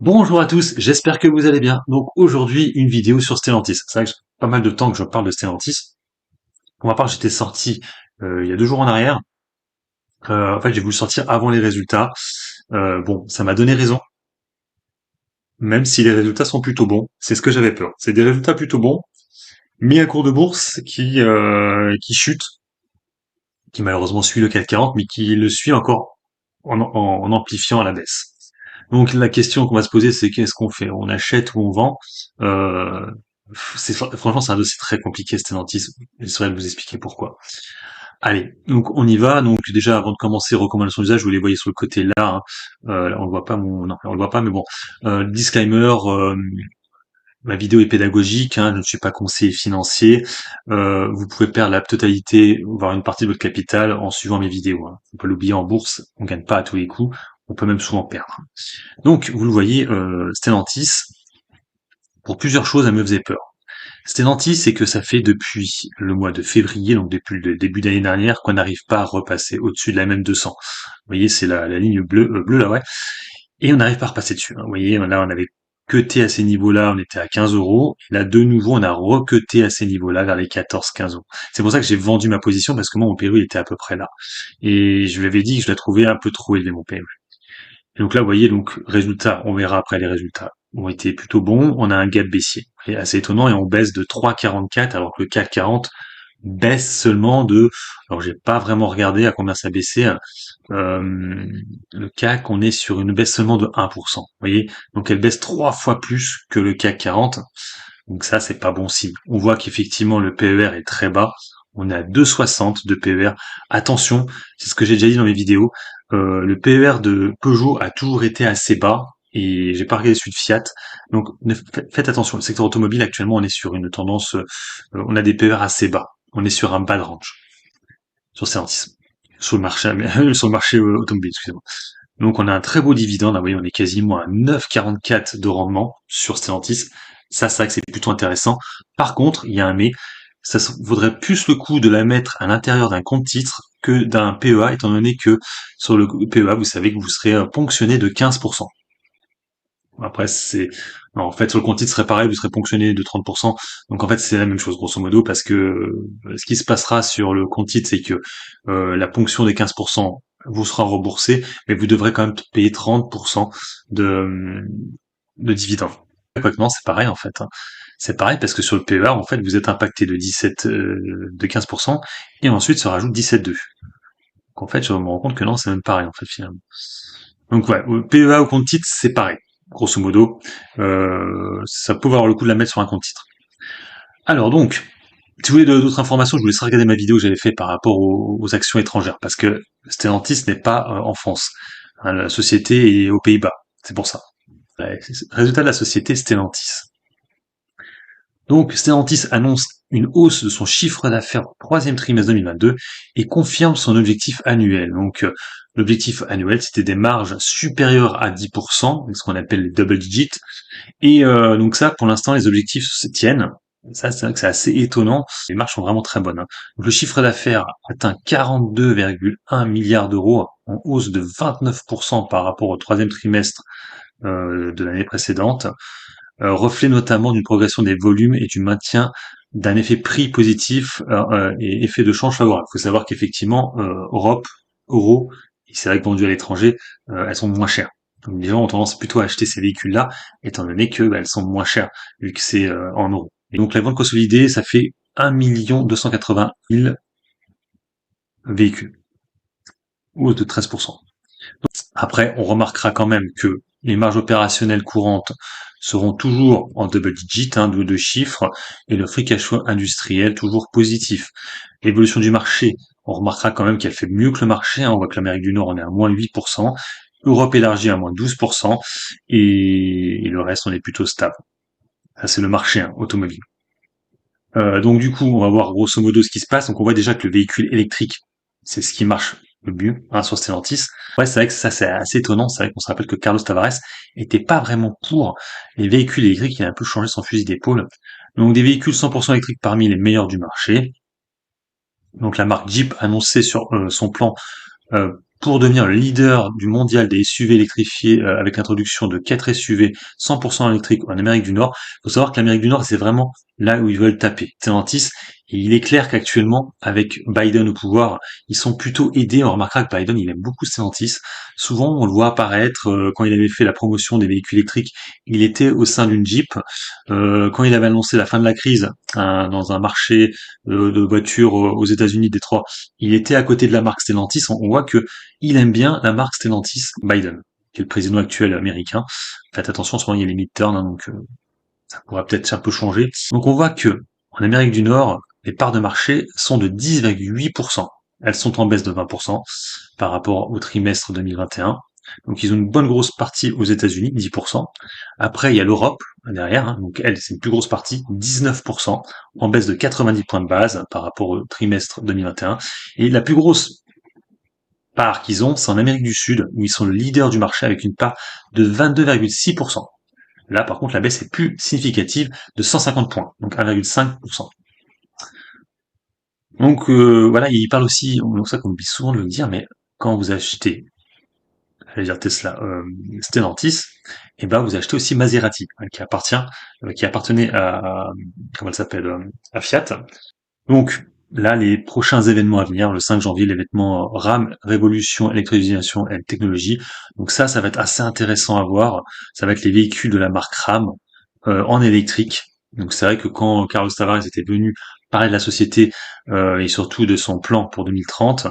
Bonjour à tous, j'espère que vous allez bien. Donc aujourd'hui, une vidéo sur Stellantis. C'est vrai que j'ai pas mal de temps que je parle de Stellantis. Pour ma part, j'étais sorti il y a 2 jours en arrière. En fait, j'ai voulu sortir avant les résultats. Bon, ça m'a donné raison, même si les résultats sont plutôt bons. C'est ce que j'avais peur. C'est des résultats plutôt bons, mais un cours de bourse qui chute, qui malheureusement suit le CAC 40, mais qui le suit encore en amplifiant à la baisse. Donc la question qu'on va se poser, c'est qu'est-ce qu'on fait? On achète ou on vend? Euh, franchement, c'est un dossier très compliqué, Stellantis. J'essaierai de vous expliquer pourquoi. Allez, donc on y va. Donc déjà, avant de commencer, recommandations d'usage, vous les voyez sur le côté là. Là, on le voit pas, non, on le voit pas, mais bon. Disclaimer. Ma vidéo est pédagogique, hein, je ne suis pas conseiller financier. Vous pouvez perdre la totalité, voire une partie de votre capital en suivant mes vidéos. Hein. On peut l'oublier en bourse, on gagne pas à tous les coups, on peut même souvent perdre. Donc, vous le voyez, Stellantis, pour plusieurs choses, elle me faisait peur. Stellantis, c'est que ça fait depuis le mois de février, donc depuis le début d'année dernière, qu'on n'arrive pas à repasser au-dessus de la même 200. Vous voyez, c'est la ligne bleue là, ouais. Et on n'arrive pas à repasser dessus. Hein. Vous voyez, là, on avait cuté à ces niveaux-là, on était à 15 euros. Et là, de nouveau, on a recuté à ces niveaux-là vers les 14-15 euros. C'est pour ça que j'ai vendu ma position, parce que moi, mon PE, il était à peu près là. Et je lui avais dit que je la trouvais un peu trop élevé, mon PE. Et donc là, vous voyez, donc résultat, on verra après les résultats, ont été plutôt bons. On a un gap baissier, c'est assez étonnant, et on baisse de 3,44 alors que le CAC 40 baisse seulement de. Alors j'ai pas vraiment regardé à combien ça baissait. Hein. Le CAC, on est sur une baisse seulement de 1%. Vous voyez, donc elle baisse 3 fois plus que le CAC 40. Donc ça, c'est pas bon signe. On voit qu'effectivement le PER est très bas. On est à 2,60 de PER. Attention, c'est ce que j'ai déjà dit dans mes vidéos. Le PER de Peugeot a toujours été assez bas et j'ai pas regardé celui de Fiat. Donc faites attention. Le secteur automobile actuellement, on est sur une tendance. On a des PER assez bas. On est sur un bas de range sur Stellantis, sur le marché, sur le marché automobile. Excusez-moi. Donc on a un très beau dividende, vous voyez, on est quasiment à 9,44 de rendement sur Stellantis. Ça, c'est vrai que c'est plutôt intéressant. Par contre, il y a un mais, ça vaudrait plus le coup de la mettre à l'intérieur d'un compte titre que d'un PEA, étant donné que sur le PEA, vous savez que vous serez ponctionné de 15%. Après, non, en fait, sur le compte titre, ce serait pareil, vous serez ponctionné de 30%. Donc en fait, c'est la même chose, grosso modo, parce que ce qui se passera sur le compte titre, c'est que la ponction des 15% vous sera remboursée, mais vous devrez quand même payer 30% de, de dividendes. Concrètement, c'est pareil, en fait. Hein. C'est pareil parce que sur le PEA, en fait, vous êtes impacté de 15%, et ensuite se rajoute 17,2. Donc en fait, je me rends compte que non, c'est même pareil, en fait, finalement. Donc ouais, PEA au compte titre, c'est pareil, grosso modo. Ça peut valoir le coup de la mettre sur un compte titre. Alors donc, si vous voulez d'autres informations, je vous laisserai regarder ma vidéo que j'avais fait par rapport aux actions étrangères, parce que Stellantis n'est pas en France. Hein, la société est aux Pays-Bas, c'est pour ça. Ouais, résultat de la société Stellantis. Donc Stellantis annonce une hausse de son chiffre d'affaires au troisième trimestre 2022 et confirme son objectif annuel. Donc l'objectif annuel, c'était des marges supérieures à 10%, ce qu'on appelle les double digits. Et donc ça, pour l'instant, les objectifs se tiennent. Ça, c'est vrai que c'est assez étonnant. Les marges sont vraiment très bonnes. Hein. Donc, le chiffre d'affaires atteint 42,1 milliards d'euros, en hausse de 29% par rapport au troisième trimestre de l'année précédente. Reflet notamment d'une progression des volumes et du maintien d'un effet prix positif et effet de change favorable. Il faut savoir qu'effectivement, Europe, euro, et c'est vrai que vendues à l'étranger, elles sont moins chères. Donc les gens ont tendance plutôt à acheter ces véhicules-là, étant donné que elles sont moins chères, vu que c'est en euros. Et donc la vente consolidée, ça fait 1 280 000 véhicules, hausse de 13%. Après, on remarquera quand même que les marges opérationnelles courantes seront toujours en double digit, hein, de deux chiffres, et le free cash flow industriel toujours positif. L'évolution du marché, on remarquera quand même qu'elle fait mieux que le marché, hein, on voit que l'Amérique du Nord on est à moins 8%, Europe élargie à moins 12%, et le reste on est plutôt stable. Ça c'est le marché automobile. Donc du coup, on va voir grosso modo ce qui se passe. Donc on voit déjà que le véhicule électrique, c'est ce qui marche le mieux sur Stellantis. Ouais, c'est vrai que ça c'est assez étonnant. C'est vrai qu'on se rappelle que Carlos Tavares était pas vraiment pour les véhicules électriques. Il a un peu changé son fusil d'épaule. Donc des véhicules 100% électriques parmi les meilleurs du marché. Donc la marque Jeep annonçait sur son plan pour devenir le leader du mondial des SUV électrifiés avec l'introduction de 4 SUV 100% électriques en Amérique du Nord. Il faut savoir que l'Amérique du Nord, c'est vraiment là où ils veulent taper. Stellantis, et il est clair qu'actuellement, avec Biden au pouvoir, ils sont plutôt aidés. On remarquera que Biden, il aime beaucoup Stellantis. Souvent, on le voit apparaître quand il avait fait la promotion des véhicules électriques. Il était au sein d'une Jeep. Quand il avait annoncé la fin de la crise dans un marché de voitures aux États-Unis, Détroit, il était à côté de la marque Stellantis. On voit que il aime bien la marque Stellantis. Biden, qui est le président actuel américain. Faites attention, en ce moment il y a les midterms, hein, donc ça pourrait peut-être un peu changer. Donc on voit que en Amérique du Nord, les parts de marché sont de 10,8%. Elles sont en baisse de 20% par rapport au trimestre 2021. Donc ils ont une bonne grosse partie aux États-Unis, 10%. Après il y a l'Europe derrière, hein, donc elle c'est une plus grosse partie, 19%, en baisse de 90 points de base par rapport au trimestre 2021. Et la plus grosse part qu'ils ont, c'est en Amérique du Sud, où ils sont le leader du marché avec une part de 22,6%. Là, par contre, la baisse est plus significative de 150 points, donc 1,5%. Donc voilà, il parle aussi, c'est ça qu'on oublie souvent de le dire, mais quand vous achetez, j'allais dire Tesla, Stellantis, et ben vous achetez aussi Maserati, hein, qui appartenait à comment elle s'appelle, à Fiat. Donc là, les prochains événements à venir, le 5 janvier, l'événement RAM, Révolution, électrification et technologie. Donc ça va être assez intéressant à voir. Ça va être les véhicules de la marque RAM en électrique. Donc c'est vrai que quand Carlos Tavares était venu parler de la société et surtout de son plan pour 2030,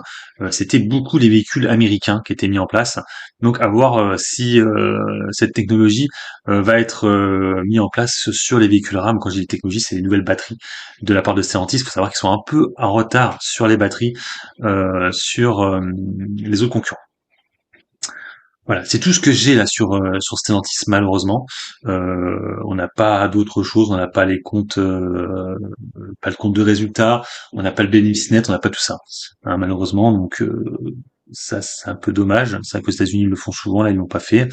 c'était beaucoup les véhicules américains qui étaient mis en place. Donc à voir si cette technologie va être mise en place sur les véhicules RAM. Quand je dis technologie, c'est les nouvelles batteries de la part de Stellantis. Il faut savoir qu'ils sont un peu en retard sur les batteries sur les autres concurrents. Voilà, c'est tout ce que j'ai là sur Stellantis malheureusement. On n'a pas d'autres choses, on n'a pas les comptes, pas le compte de résultats, on n'a pas le bénéfice net, on n'a pas tout ça, hein, malheureusement. Donc ça c'est un peu dommage. C'est vrai qu'aux États-Unis ils le font souvent, là ils l'ont pas fait.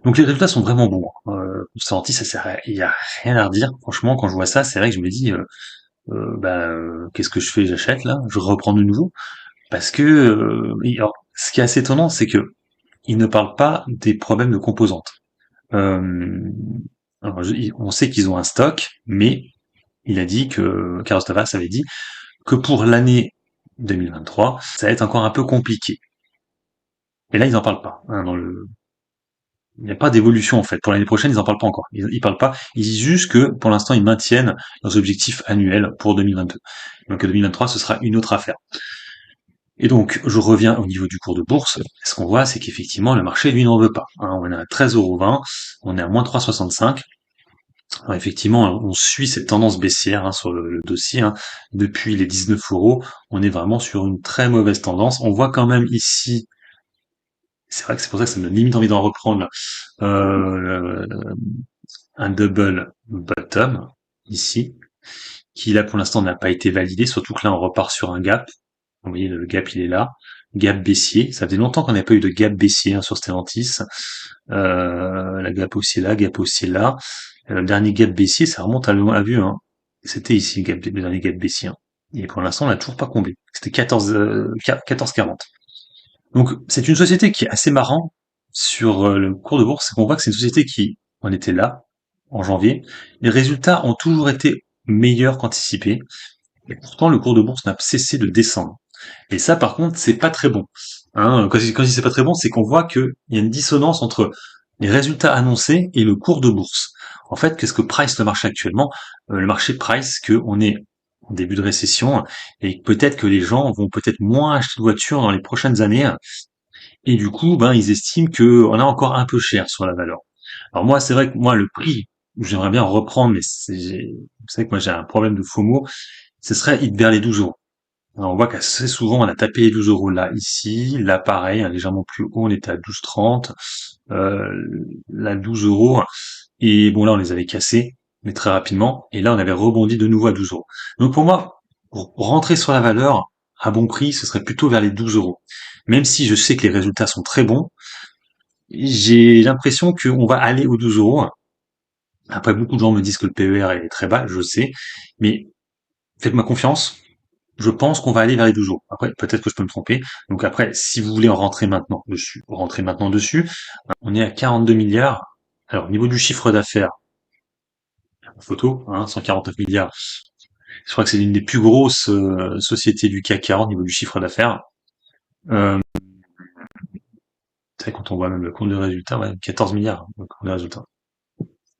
Donc les résultats sont vraiment bons. Pour Stellantis, il y a rien à redire. Franchement, quand je vois ça, c'est vrai que je me dis, qu'est-ce que je fais? J'achète là, je reprends de nouveau parce que alors, ce qui est assez étonnant, c'est que il ne parle pas des problèmes de composantes. Euh, alors, on sait qu'ils ont un stock, mais il a dit que Carlos Tavares avait dit que pour l'année 2023, ça va être encore un peu compliqué. Et là, ils n'en parlent pas. Hein, il n'y a pas d'évolution en fait. Pour l'année prochaine, ils n'en parlent pas encore. Ils parlent pas. Ils disent juste que pour l'instant, ils maintiennent leurs objectifs annuels pour 2022. Donc 2023, ce sera une autre affaire. Et donc, je reviens au niveau du cours de bourse. Ce qu'on voit, c'est qu'effectivement, le marché, lui, n'en veut pas. Hein, on est à 13,20 €, on est à moins 3,65. Alors effectivement, on suit cette tendance baissière hein, sur le dossier. Hein. Depuis les 19 €, on est vraiment sur une très mauvaise tendance. On voit quand même ici, c'est vrai que c'est pour ça que ça me donne limite envie d'en reprendre, là, un double bottom, ici, qui là pour l'instant n'a pas été validé, surtout que là on repart sur un gap. Vous voyez, le gap, il est là. Gap baissier. Ça faisait longtemps qu'on n'avait pas eu de gap baissier hein, sur Stellantis. La gap haussier là, gap haussier là. Le dernier gap baissier, ça remonte à vue. Hein. C'était ici le dernier gap baissier. Hein. Et pour l'instant, on l'a toujours pas comblé. C'était 14,40. Donc, c'est une société qui est assez marrant sur le cours de bourse. C'est qu'on voit que c'est une société qui en était là, en janvier. Les résultats ont toujours été meilleurs qu'anticipés. Et pourtant, le cours de bourse n'a cessé de descendre. Et ça, par contre, c'est pas très bon. Hein, quand je dis c'est pas très bon, c'est qu'on voit qu'il y a une dissonance entre les résultats annoncés et le cours de bourse. En fait, qu'est-ce que price le marché actuellement? Le marché price qu'on est en début de récession et peut-être que les gens vont peut-être moins acheter de voitures dans les prochaines années. Et du coup, ben, ils estiment qu'on est encore un peu cher sur la valeur. Alors moi, c'est vrai que moi, le prix, j'aimerais bien reprendre, mais vous savez que moi j'ai un problème de FOMO, ce serait vers les 12 €. Alors, on voit qu'assez souvent, on a tapé les 12 € là, ici, là, pareil, hein, légèrement plus haut, on était à 12,30, euh, là, 12 €, et bon, là, on les avait cassés, mais très rapidement, et là, on avait rebondi de nouveau à 12 €. Donc, pour moi, pour rentrer sur la valeur, à bon prix, ce serait plutôt vers les 12 €. Même si je sais que les résultats sont très bons, j'ai l'impression qu'on va aller aux 12 €. Après, beaucoup de gens me disent que le PER est très bas, je sais, mais faites-moi confiance, je pense qu'on va aller vers les 12 euros. Après, peut-être que je peux me tromper. Donc après, si vous voulez en rentrer maintenant dessus, rentrer maintenant dessus, on est à 42 milliards. Alors, au niveau du chiffre d'affaires, photo, hein, 149 milliards. Je crois que c'est l'une des plus grosses sociétés du CAC 40 au niveau du chiffre d'affaires. Euh, quand on voit même le compte de résultat, ouais, 14 milliards, hein, le compte de résultat.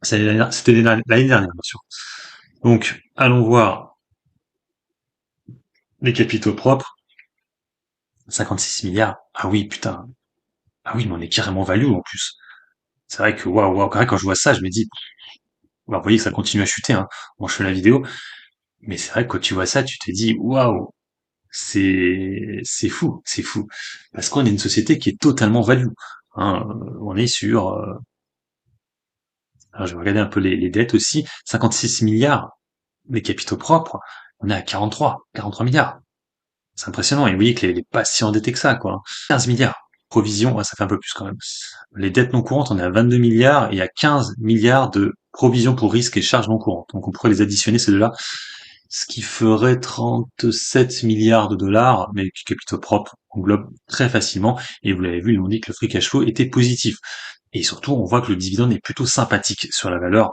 C'était l'année dernière, bien sûr. Donc, allons voir les capitaux propres. 56 milliards. Ah oui, putain. Ah oui, mais on est carrément value en plus. C'est vrai que waouh, quand je vois ça, je me dis, bah, vous voyez que ça continue à chuter, hein. Bon, je fais la vidéo, mais c'est vrai que quand tu vois ça, tu te dis, waouh, c'est fou, c'est fou. Parce qu'on est une société qui est totalement value. Hein. On est sur, alors je vais regarder un peu les dettes aussi, 56 milliards, les capitaux propres, on est à 43 milliards. C'est impressionnant. Et vous voyez que les pas si endettés que ça, quoi. 15 milliards. Provision, ouais, ça fait un peu plus quand même. Les dettes non courantes, on est à 22 milliards et il y a 15 milliards de provisions pour risques et charges non courantes. Donc on pourrait les additionner, ces deux-là, ce qui ferait 37 milliards de dollars, mais qui capitaux propres englobe très facilement. Et vous l'avez vu, ils m'ont dit que le free cash flow était positif. Et surtout, on voit que le dividende est plutôt sympathique sur la valeur.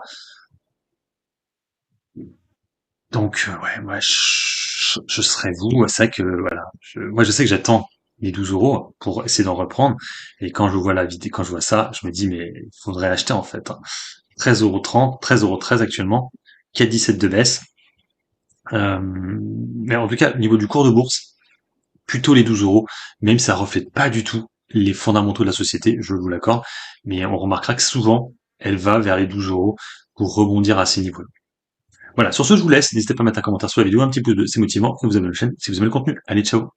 Donc, ouais, moi, je serais vous. C'est vrai que, voilà. Moi, je sais que j'attends les 12 euros pour essayer d'en reprendre. Et quand je vois la vidéo, quand je vois ça, je me dis, mais il faudrait acheter, en fait. 13,30 €, 13,13 € actuellement. 4,17 de baisse. Mais en tout cas, au niveau du cours de bourse, plutôt les 12 euros, même si ça reflète pas du tout les fondamentaux de la société, je vous l'accorde. Mais on remarquera que souvent, elle va vers les 12 euros pour rebondir à ces niveaux. Voilà, sur ce, je vous laisse. N'hésitez pas à mettre un commentaire sur la vidéo, un petit pouce bleu, c'est motivant. Et vous abonnez à la chaîne si vous aimez le contenu. Allez, ciao!